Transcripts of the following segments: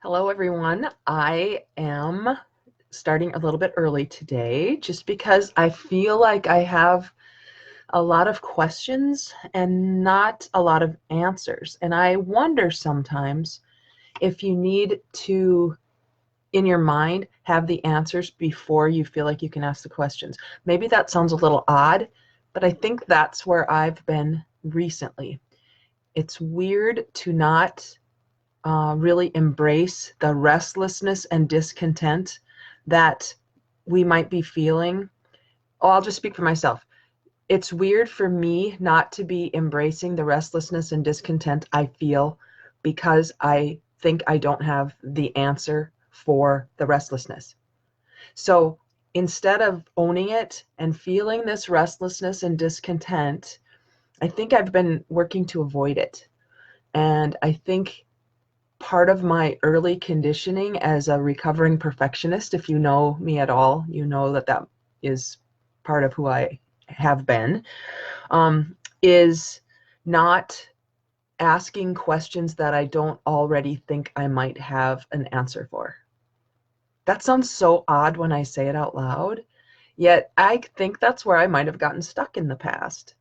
Hello, everyone. I am starting a little bit early today just because I feel like I have a lot of questions and not a lot of answers. And I wonder sometimes if you need to, in your mind, have the answers before you feel like you can ask the questions. Maybe that sounds a little odd, but I think that's where I've been recently. It's weird to not really embrace the restlessness and discontent that we might be feeling. Oh, I'll just speak for myself. It's weird for me not to be embracing the restlessness and discontent I feel because I think I don't have the answer for the restlessness. So instead of owning it and feeling this restlessness and discontent, I think I've been working to avoid it. And I think part of my early conditioning as a recovering perfectionist, if you know me at all, you know that that is part of who I have been, is not asking questions that I don't already think I might have an answer for. That sounds so odd when I say it out loud, yet I think that's where I might have gotten stuck in the past.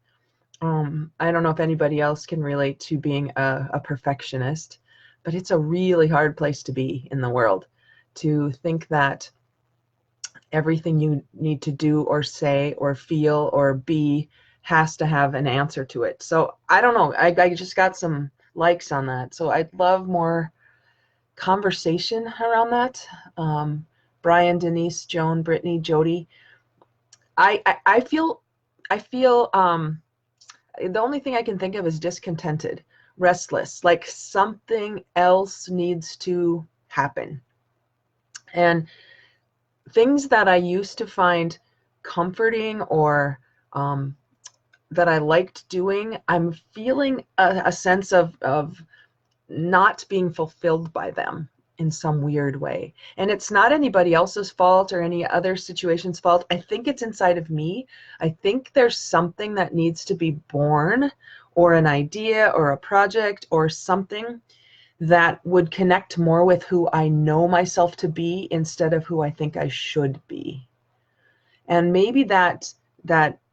I don't know if anybody else can relate to being a perfectionist, but it's a really hard place to be in the world, to think that everything you need to do or say or feel or be has to have an answer to it. So I don't know. I just got some likes on that. So I'd love more conversation around that. Brian, Denise, Joan, Brittany, Jody. I feel the only thing I can think of is discontented, restless, like something else needs to happen. And things that I used to find comforting or that I liked doing, I'm feeling a sense of not being fulfilled by them in some weird way. And it's not anybody else's fault or any other situation's fault. I think it's inside of me. I think there's something that needs to be born, or an idea or a project or something that would connect more with who I know myself to be instead of who I think I should be. And maybe that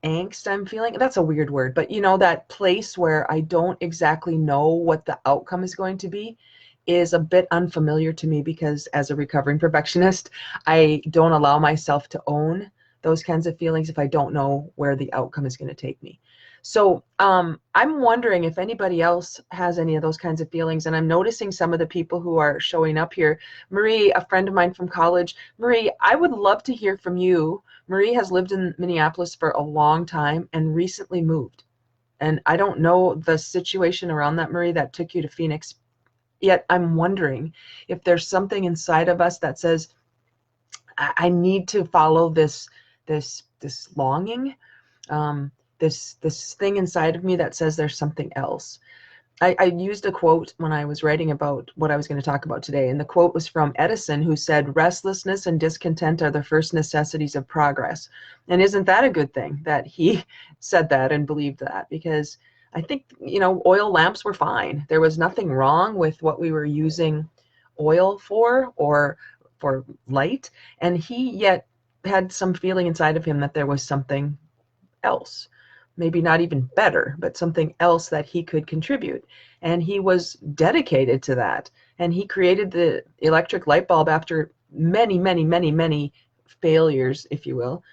angst I'm feeling, that's a weird word, but that place where I don't exactly know what the outcome is going to be is a bit unfamiliar to me because as a recovering perfectionist, I don't allow myself to own those kinds of feelings if I don't know where the outcome is going to take me. So I'm wondering if anybody else has any of those kinds of feelings. And I'm noticing some of the people who are showing up here. Marie, a friend of mine from college. Marie, I would love to hear from you. Marie has lived in Minneapolis for a long time and recently moved. And I don't know the situation around that, Marie, that took you to Phoenix. Yet I'm wondering if there's something inside of us that says, I need to follow this longing, this thing inside of me that says there's something else. I used a quote when I was writing about what I was going to talk about today, and the quote was from Edison, who said, "Restlessness and discontent are the first necessities of progress." And isn't that a good thing that he said that and believed that? Because I think, oil lamps were fine. There was nothing wrong with what we were using oil for or for light, and he yet had some feeling inside of him that there was something else, maybe not even better, but something else that he could contribute. And he was dedicated to that. And he created the electric light bulb after many, many, many, many failures, if you will,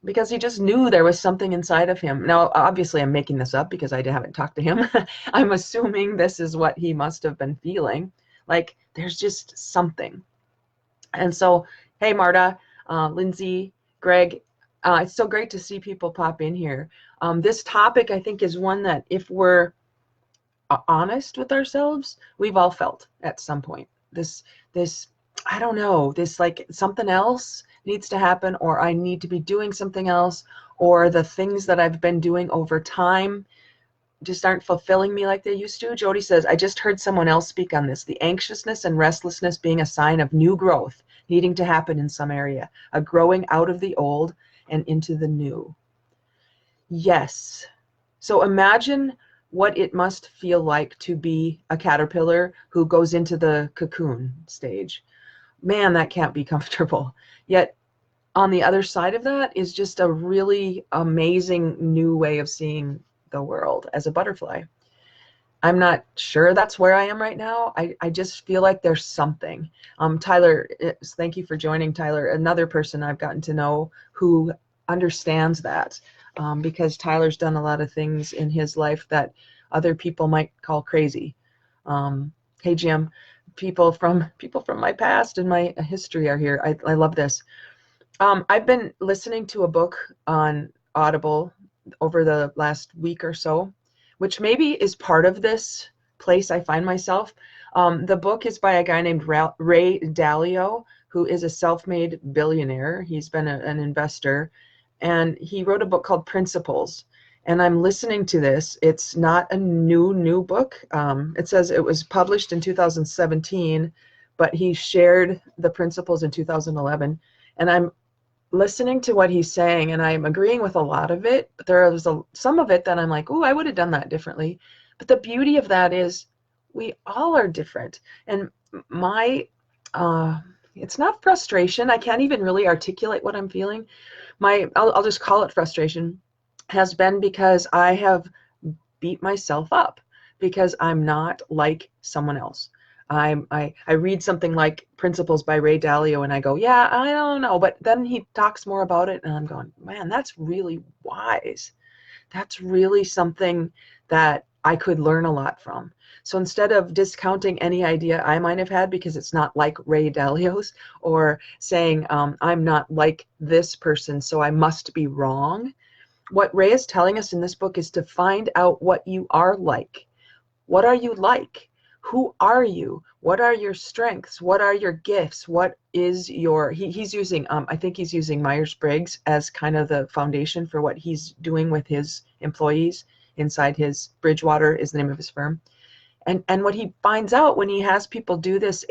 because he just knew there was something inside of him. Now, obviously, I'm making this up because I haven't talked to him. I'm assuming this is what he must have been feeling. Like, there's just something. And so, hey, Marta, Lindsay, Greg, it's so great to see people pop in here. This topic, I think, is one that if we're honest with ourselves, we've all felt at some point. This, I don't know, this like something else needs to happen, or I need to be doing something else, or the things that I've been doing over time just aren't fulfilling me like they used to. Jody says, I just heard someone else speak on this. The anxiousness and restlessness being a sign of new growth needing to happen in some area, a growing out of the old and into the new. Yes. So imagine what it must feel like to be a caterpillar who goes into the cocoon stage. Man, that can't be comfortable. Yet on the other side of that is just a really amazing new way of seeing the world as a butterfly. I'm not sure that's where I am right now. I just feel like there's something. Tyler, thank you for joining, Tyler. Another person I've gotten to know who understands that, because Tyler's done a lot of things in his life that other people might call crazy. Hey, Jim, people from my past and my history are here. I love this. I've been listening to a book on Audible over the last week or so, which maybe is part of this place I find myself. The book is by a guy named Ray Dalio, who is a self-made billionaire. He's been an investor, and he wrote a book called Principles. And I'm listening to this. It's not a new book. It says it was published in 2017, but he shared the principles in 2011. And I'm listening to what he's saying, and I'm agreeing with a lot of it, but there's some of it that I'm like, oh, I would have done that differently. But the beauty of that is we all are different. And my, it's not frustration. I can't even really articulate what I'm feeling. I'll just call it frustration, has been because I have beat myself up because I'm not like someone else. I read something like Principles by Ray Dalio and I go, yeah, I don't know. But then he talks more about it and I'm going, man, that's really wise. That's really something that I could learn a lot from. So instead of discounting any idea I might have had because it's not like Ray Dalio's, or saying I'm not like this person, so I must be wrong, what Ray is telling us in this book is to find out what you are like. What are you like? Who are you? What are your strengths? What are your gifts? What is your, he's using, I think he's using Myers-Briggs as kind of the foundation for what he's doing with his employees inside his, Bridgewater is the name of his firm. And what he finds out when he has people do this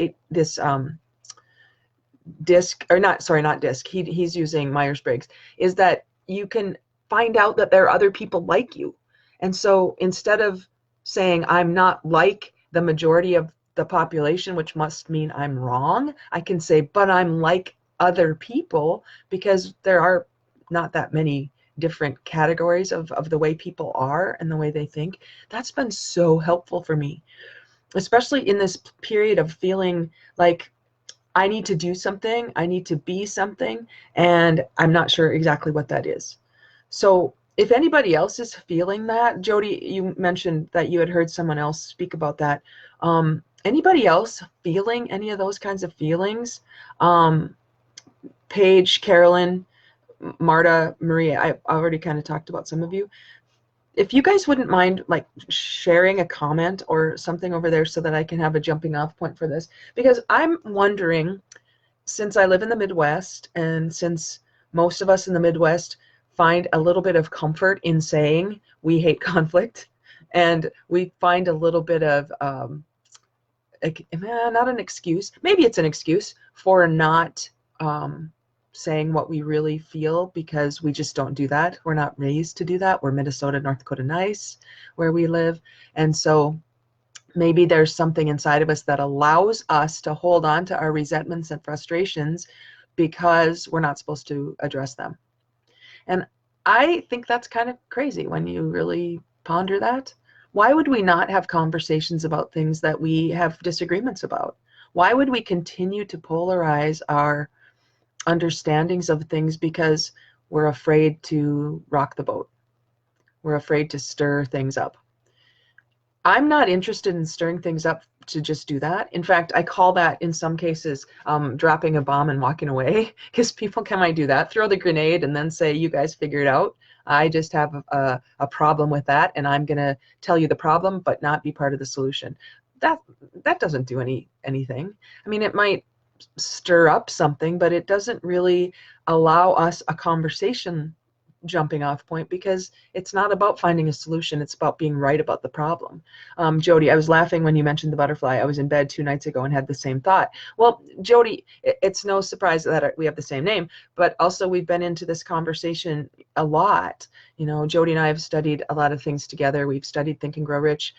disc, or not, sorry, not disc, he's using Myers-Briggs, is that you can find out that there are other people like you. And so instead of saying I'm not like the majority of the population, which must mean I'm wrong, I can say, but I'm like other people, because there are not that many different categories of the way people are and the way they think. That's been so helpful for me, especially in this period of feeling like I need to do something, I need to be something, and I'm not sure exactly what that is. So if anybody else is feeling that, Jody, you mentioned that you had heard someone else speak about that. Anybody else feeling any of those kinds of feelings? Paige, Carolyn, Marta, Maria, I already kind of talked about some of you. If you guys wouldn't mind like sharing a comment or something over there so that I can have a jumping off point for this, because I'm wondering, since I live in the Midwest and since most of us in the Midwest find a little bit of comfort in saying we hate conflict, and we find a little bit of not an excuse, maybe it's an excuse for not saying what we really feel, because we just don't do that. We're not raised to do that. We're Minnesota, North Dakota nice where we live. And so maybe there's something inside of us that allows us to hold on to our resentments and frustrations because we're not supposed to address them. And I think that's kind of crazy when you really ponder that. Why would we not have conversations about things that we have disagreements about? Why would we continue to polarize our understandings of things because we're afraid to rock the boat? We're afraid to stir things up. I'm not interested in stirring things up to just do that. In fact, I call that in some cases dropping a bomb and walking away, because people might do that, throw the grenade and then say, you guys figure it out. I just have a problem with that, and I'm going to tell you the problem but not be part of the solution. That doesn't do anything. I mean, it might stir up something, but it doesn't really allow us a conversation jumping off point, because it's not about finding a solution. It's about being right about the problem. Jody, I was laughing when you mentioned the butterfly. I was in bed 2 nights ago and had the same thought. Well, Jody, it's no surprise that we have the same name, but also we've been into this conversation a lot. You know, Jody and I have studied a lot of things together. We've studied Think and Grow Rich.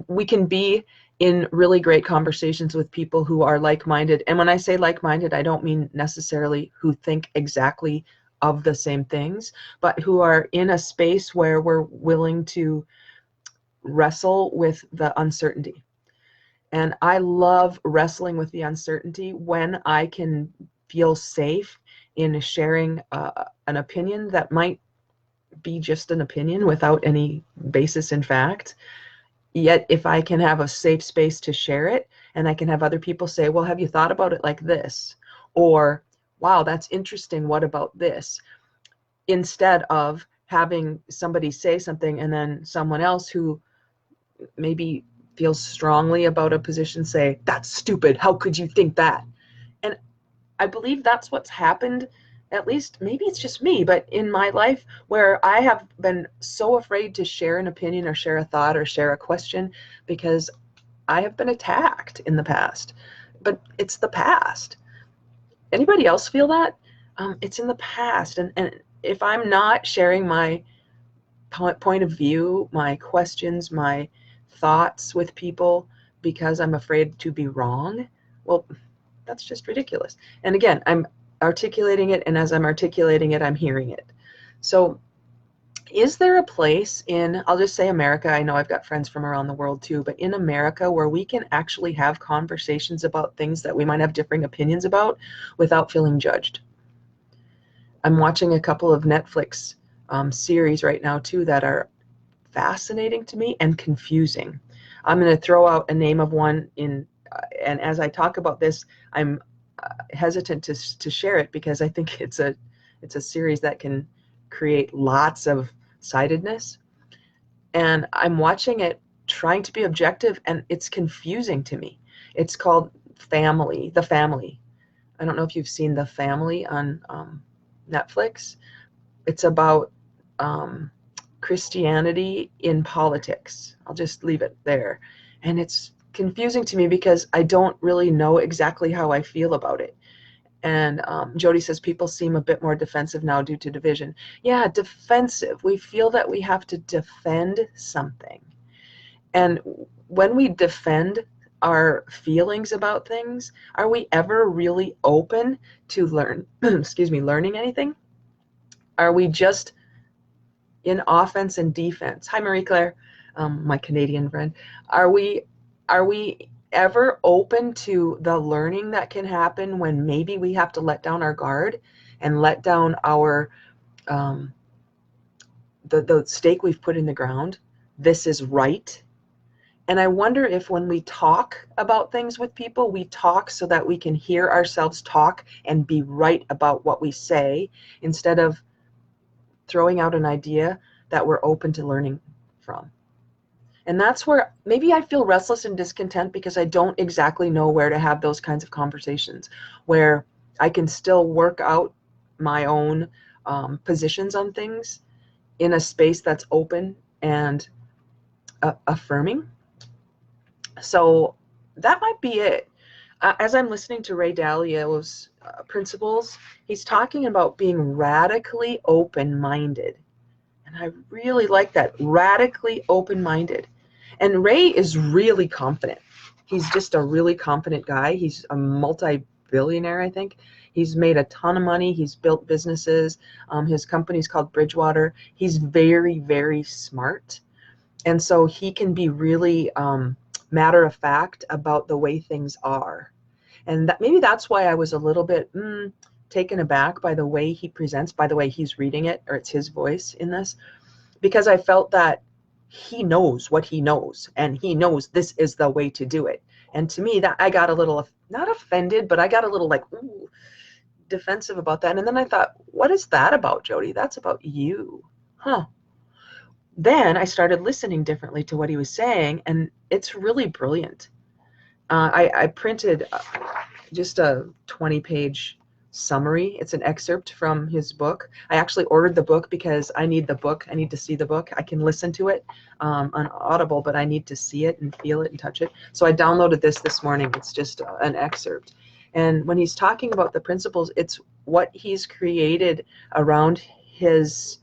We can be in really great conversations with people who are like-minded. And when I say like-minded, I don't mean necessarily who think exactly of the same things, but who are in a space where we're willing to wrestle with the uncertainty. And I love wrestling with the uncertainty when I can feel safe in sharing an opinion that might be just an opinion without any basis in fact. Yet if I can have a safe space to share it, and I can have other people say, well, have you thought about it like this? Or, wow, that's interesting, what about this? Instead of having somebody say something and then someone else who maybe feels strongly about a position say, that's stupid, how could you think that? And I believe that's what's happened, at least maybe it's just me, but in my life, where I have been so afraid to share an opinion or share a thought or share a question because I have been attacked in the past. But it's the past. Anybody else feel that? It's in the past. And if I'm not sharing my point of view, my questions, my thoughts with people because I'm afraid to be wrong, well, that's just ridiculous. And again, I'm articulating it, and as I'm articulating it, I'm hearing it. So is there a place in, I'll just say America, I know I've got friends from around the world too, but in America where we can actually have conversations about things that we might have differing opinions about without feeling judged? I'm watching a couple of Netflix series right now too that are fascinating to me and confusing. I'm going to throw out a name of one and as I talk about this, I'm hesitant to share it because I think it's a series that can create lots of sidedness. And I'm watching it trying to be objective, and it's confusing to me. It's called The Family. I don't know if you've seen The Family on Netflix. It's about Christianity in politics. I'll just leave it there. And it's confusing to me because I don't really know exactly how I feel about it. And Jody says people seem a bit more defensive now due to division. Yeah, defensive. We feel that we have to defend something. And when we defend our feelings about things, are we ever really open to learning anything? Are we just in offense and defense? Hi, Marie Claire, my Canadian friend. Are we ever open to the learning that can happen when maybe we have to let down our guard and let down our the stake we've put in the ground? This is right. And I wonder if when we talk about things with people, we talk so that we can hear ourselves talk and be right about what we say, instead of throwing out an idea that we're open to learning from. And that's where maybe I feel restless and discontent, because I don't exactly know where to have those kinds of conversations where I can still work out my own positions on things in a space that's open and affirming. So that might be it. As I'm listening to Ray Dalio's principles, he's talking about being radically open-minded. And I really like that, radically open-minded. And Ray is really confident. He's just a really confident guy. He's a multi-billionaire, I think. He's made a ton of money. He's built businesses. His company's called Bridgewater. He's very, very smart. And so he can be really matter of fact about the way things are. And maybe that's why I was a little bit taken aback by the way he presents, by the way he's reading it, or it's his voice in this, because I felt that he knows what he knows, and he knows this is the way to do it. And to me, that I got a little, not offended, but I got a little like, ooh, defensive about that. And then I thought, what is that about, Jody? That's about you. Huh. Then I started listening differently to what he was saying, and it's really brilliant. I printed just a 20-page summary. It's an excerpt from his book. I actually ordered the book because I need the book. I need to see the book. I can listen to it on Audible, but I need to see it and feel it and touch it. So I downloaded this morning. It's just an excerpt. And when he's talking about the principles, it's what he's created around his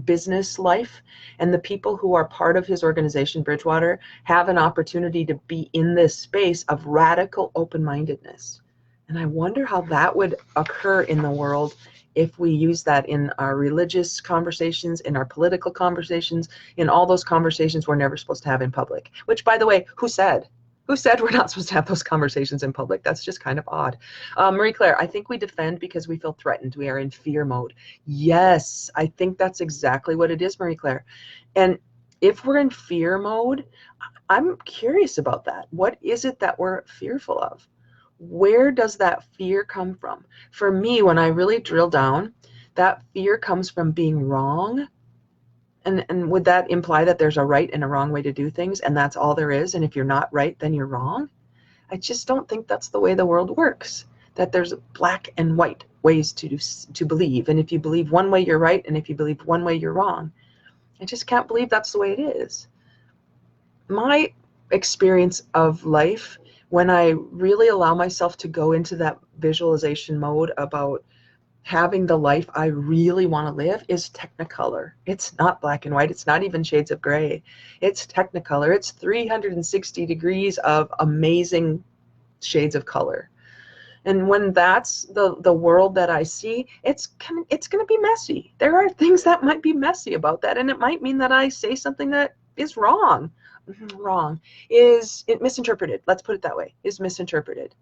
business life, and the people who are part of his organization, Bridgewater, have an opportunity to be in this space of radical open-mindedness. And I wonder how that would occur in the world if we use that in our religious conversations, in our political conversations, in all those conversations we're never supposed to have in public. Which, by the way, who said? Who said we're not supposed to have those conversations in public? That's just kind of odd. Marie Claire, I think we defend because we feel threatened. We are in fear mode. Yes, I think that's exactly what it is, Marie Claire. And if we're in fear mode, I'm curious about that. What is it that we're fearful of? Where does that fear come from? For me, when I really drill down, that fear comes from being wrong. And would that imply that there's a right and a wrong way to do things, and that's all there is? And if you're not right, then you're wrong? I just don't think that's the way the world works, that there's black and white ways to believe. And if you believe one way, you're right. And if you believe one way, you're wrong. I just can't believe that's the way it is. My experience of life, when I really allow myself to go into that visualization mode about having the life I really want to live, is technicolor. It's not black and white. It's not even shades of gray. It's technicolor. It's 360 degrees of amazing shades of color. And when that's the world that I see, it's going to be messy. There are things that might be messy about that, and it might mean that I say something that is wrong. Wrong. Is it misinterpreted? Let's put it that way. Is misinterpreted.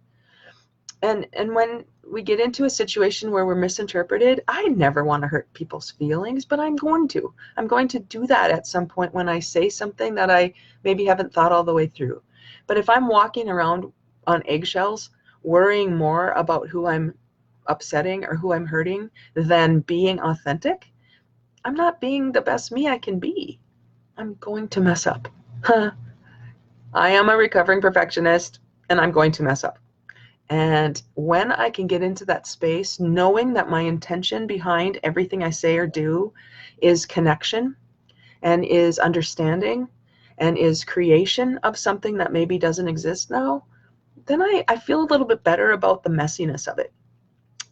And when we get into a situation where we're misinterpreted, I never want to hurt people's feelings, but I'm going to. I'm going to do that at some point when I say something that I maybe haven't thought all the way through. But if I'm walking around on eggshells, worrying more about who I'm upsetting or who I'm hurting than being authentic, I'm not being the best me I can be. I'm going to mess up. I am a recovering perfectionist, and I'm going to mess up. And when I can get into that space, knowing that my intention behind everything I say or do is connection and is understanding and is creation of something that maybe doesn't exist now, then I feel a little bit better about the messiness of it.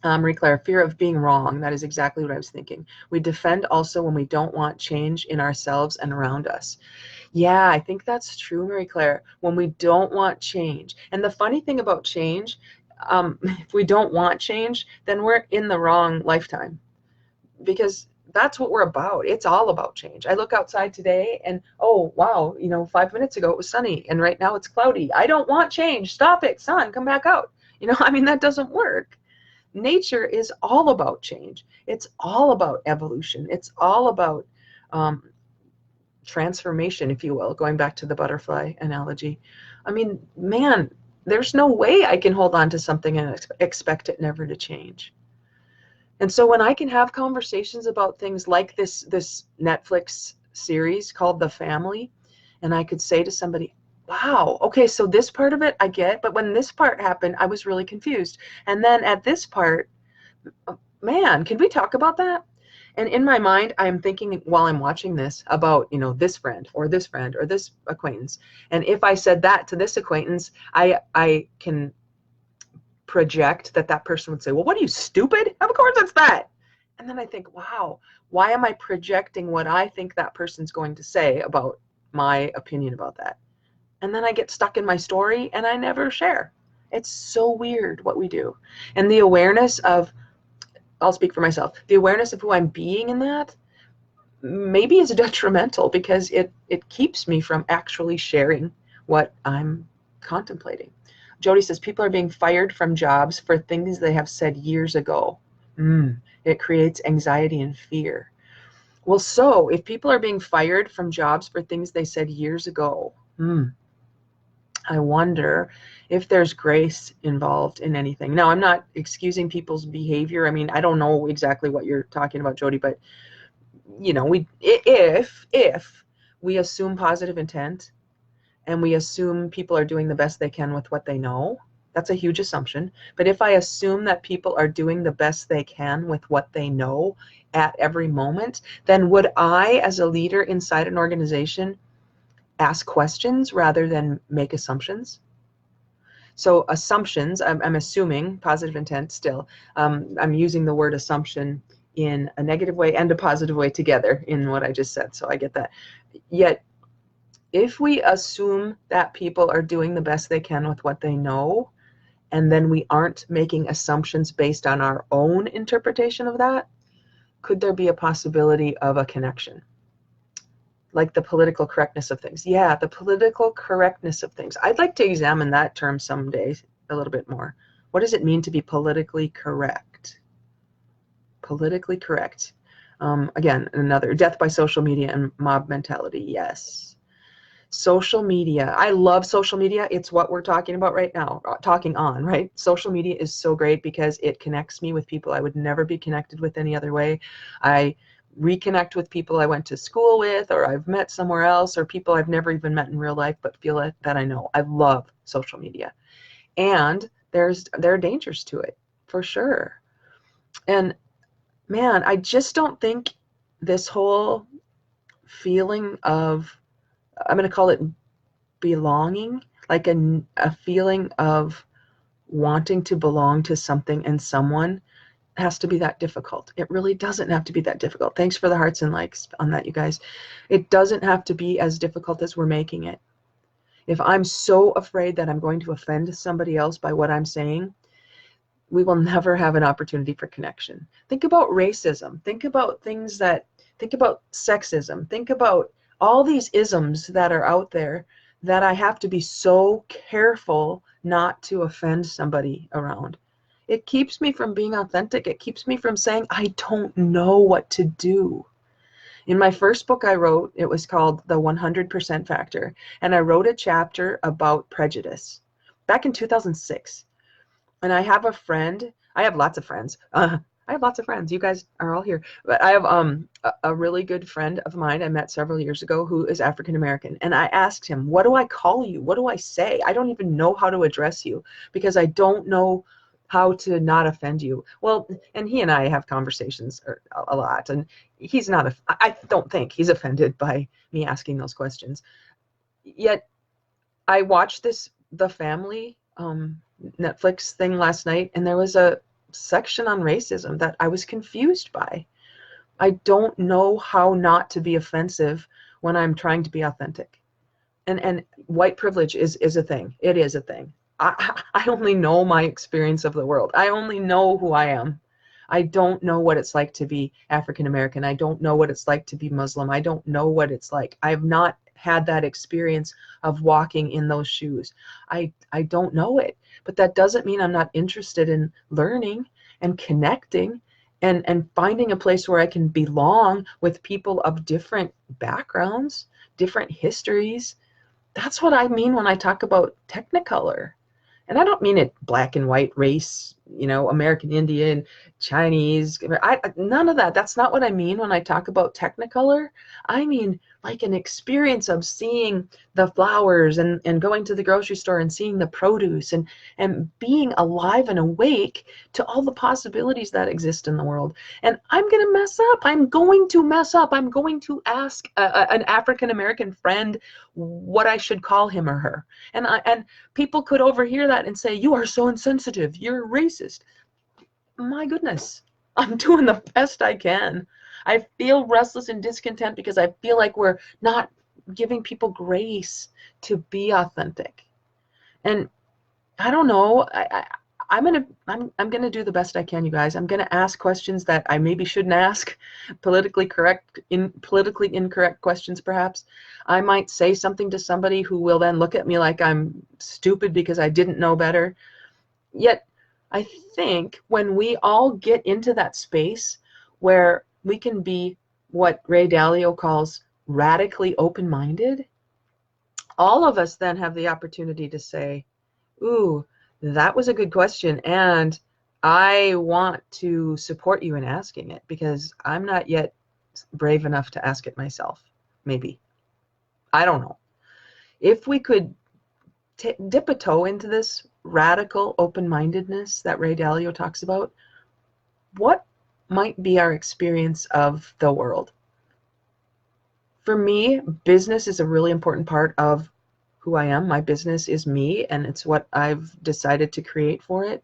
Marie Claire, fear of being wrong. That is exactly what I was thinking. We defend also when we don't want change in ourselves and around us. Yeah, I think that's true, Marie Claire, when we don't want change. And the funny thing about change, if we don't want change, then we're in the wrong lifetime, because that's what we're about. It's all about change. I look outside today and, oh, wow, 5 minutes ago it was sunny and right now it's cloudy. I don't want change. Stop it, sun, come back out. That doesn't work. Nature is all about change. It's all about evolution. It's all about transformation, if you will, going back to the butterfly analogy. Man, there's no way I can hold on to something and expect it never to change. And so when I can have conversations about things like this Netflix series called The Family, and I could say to somebody, wow, okay, so this part of it I get, but when this part happened, I was really confused. And then at this part, man, can we talk about that? And in my mind, I'm thinking while I'm watching this about, this friend or this acquaintance. And if I said that to this acquaintance, I can project that person would say, well, what are you, stupid? Of course it's that. And then I think, wow, why am I projecting what I think that person's going to say about my opinion about that? And then I get stuck in my story and I never share. It's so weird what we do. And the awareness of, I'll speak for myself, the awareness of who I'm being in that maybe is detrimental, because it keeps me from actually sharing what I'm contemplating. Jody says, people are being fired from jobs for things they have said years ago. It creates anxiety and fear. Well, so if people are being fired from jobs for things they said years ago, I wonder if there's grace involved in anything. Now, I'm not excusing people's behavior. I don't know exactly what you're talking about, Jody, but if we assume positive intent and we assume people are doing the best they can with what they know, That's a huge assumption. But if I assume that people are doing the best they can with what they know at every moment, then would I, as a leader inside an organization, ask questions rather than make assumptions? So assumptions, I'm assuming, positive intent still. I'm using the word assumption in a negative way and a positive way together in what I just said, so I get that. Yet, if we assume that people are doing the best they can with what they know, and then we aren't making assumptions based on our own interpretation of that, could there be a possibility of a connection? Like the political correctness of things. Yeah, the political correctness of things. I'd like to examine that term someday a little bit more. What does it mean to be politically correct? Politically correct. Again, another death by social media and mob mentality. Yes. Social media. I love social media. It's what we're talking about right now, talking on, right? Social media is so great because it connects me with people I would never be connected with any other way. I reconnect with people I went to school with, or I've met somewhere else, or people I've never even met in real life but feel that I know. I love social media. And there are dangers to it, for sure. And man, I just don't think this whole feeling of, I'm going to call it belonging, like a feeling of wanting to belong to something and someone, has to be that difficult. It really doesn't have to be that difficult. Thanks for the hearts and likes on that, you guys. It doesn't have to be as difficult as we're making it. If I'm so afraid that I'm going to offend somebody else by what I'm saying, we will never have an opportunity for connection. Think about racism. Think about think about sexism. Think about all these isms that are out there that I have to be so careful not to offend somebody around. It keeps me from being authentic. It keeps me from saying, I don't know what to do. In my first book I wrote, it was called The 100% Factor, and I wrote a chapter about prejudice back in 2006. And I have a friend, I have lots of friends. I have lots of friends. You guys are all here. But I have a really good friend of mine I met several years ago who is African American. And I asked him, what do I call you? What do I say? I don't even know how to address you because I don't know how to not offend you. Well, and he and I have conversations a lot. And he's not, I don't think he's offended by me asking those questions. Yet I watched The Family Netflix thing last night, and there was a section on racism that I was confused by. I don't know how not to be offensive when I'm trying to be authentic. And white privilege is a thing. It is a thing. I only know my experience of the world. I only know who I am. I don't know what it's like to be African American. I don't know what it's like to be Muslim. I don't know what it's like. I have not had that experience of walking in those shoes. I don't know it, but that doesn't mean I'm not interested in learning and connecting and finding a place where I can belong with people of different backgrounds, different histories. That's what I mean when I talk about Technicolor. And I don't mean it black and white race, American Indian, Chinese, none of that. That's not what I mean when I talk about Technicolor. I mean like an experience of seeing the flowers and going to the grocery store and seeing the produce and being alive and awake to all the possibilities that exist in the world. And I'm going to mess up. I'm going to mess up. I'm going to ask an African American friend what I should call him or her. And people could overhear that and say, you are so insensitive. You're racist. My goodness, I'm doing the best I can. I feel restless and discontent because I feel like we're not giving people grace to be authentic. And I don't know. I'm gonna do the best I can, you guys. I'm gonna ask questions that I maybe shouldn't ask, politically incorrect questions, perhaps. I might say something to somebody who will then look at me like I'm stupid because I didn't know better. Yet, I think when we all get into that space where we can be what Ray Dalio calls radically open-minded, all of us then have the opportunity to say, ooh, that was a good question, and I want to support you in asking it because I'm not yet brave enough to ask it myself. Maybe. I don't know. If we could dip a toe into this radical open-mindedness that Ray Dalio talks about, what might be our experience of the world? For me, business is a really important part of who I am. My business is me, and it's what I've decided to create for it.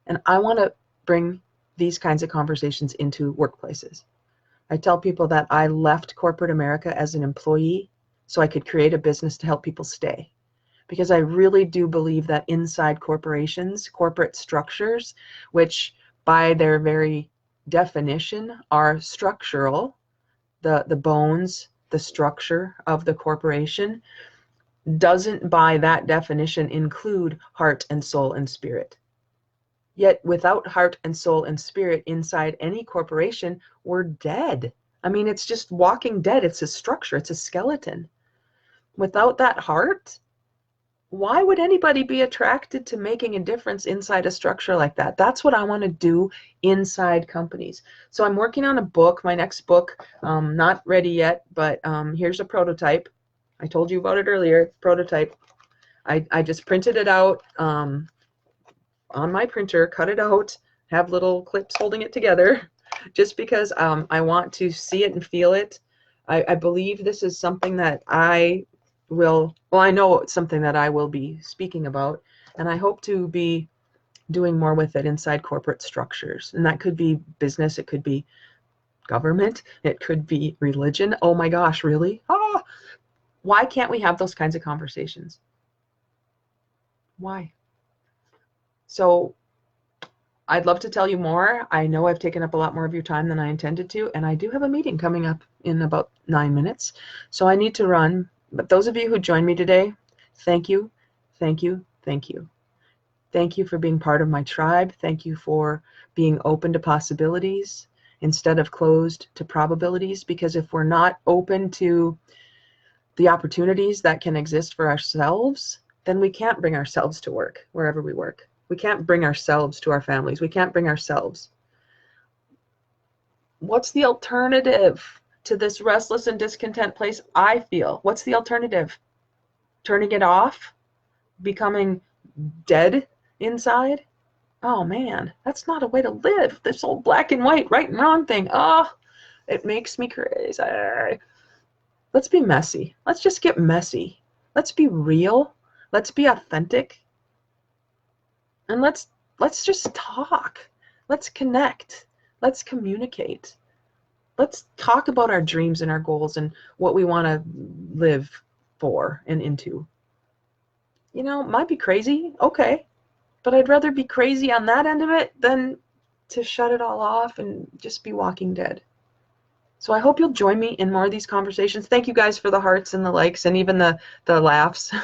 And I want to bring these kinds of conversations into workplaces. I tell people that I left corporate America as an employee so I could create a business to help people stay. Because I really do believe that inside corporations, corporate structures, which by their very definition are structural, the bones, the structure of the corporation, doesn't by that definition include heart and soul and spirit. Yet without heart and soul and spirit inside any corporation, we're dead. I mean, it's just walking dead. It's a structure. It's a skeleton. Without that heart, why would anybody be attracted to making a difference inside a structure like that? That's what I want to do inside companies. So I'm working on a book, my next book, not ready yet, but here's a prototype. I told you about it earlier, prototype. I just printed it out on my printer, cut it out, have little clips holding it together, just because I want to see it and feel it. I believe this is something that I know it's something that I will be speaking about, and I hope to be doing more with it inside corporate structures. And that could be business, it could be government, it could be religion. Oh my gosh, really? Ah, why can't we have those kinds of conversations? Why? So I'd love to tell you more. I know I've taken up a lot more of your time than I intended to, and I do have a meeting coming up in about 9 minutes, so I need to run. But those of you who joined me today, thank you, thank you, thank you. Thank you for being part of my tribe. Thank you for being open to possibilities instead of closed to probabilities, because if we're not open to the opportunities that can exist for ourselves, then we can't bring ourselves to work wherever we work. We can't bring ourselves to our families. We can't bring ourselves. What's the alternative to this restless and discontent place I feel? What's the alternative? Turning it off? Becoming dead inside? Oh man, that's not a way to live. This old black and white, right and wrong thing. Oh, it makes me crazy. Let's be messy. Let's just get messy. Let's be real. Let's be authentic. And let's just talk. Let's connect. Let's communicate. Let's talk about our dreams and our goals and what we want to live for and into. You know, might be crazy, okay, but I'd rather be crazy on that end of it than to shut it all off and just be walking dead. So I hope you'll join me in more of these conversations. Thank you guys for the hearts and the likes and even the laughs.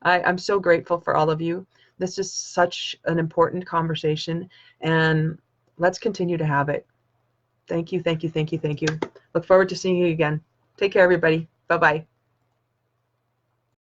I'm so grateful for all of you. This is such an important conversation, and let's continue to have it. Thank you, thank you, thank you, thank you. Look forward to seeing you again. Take care, everybody. Bye-bye.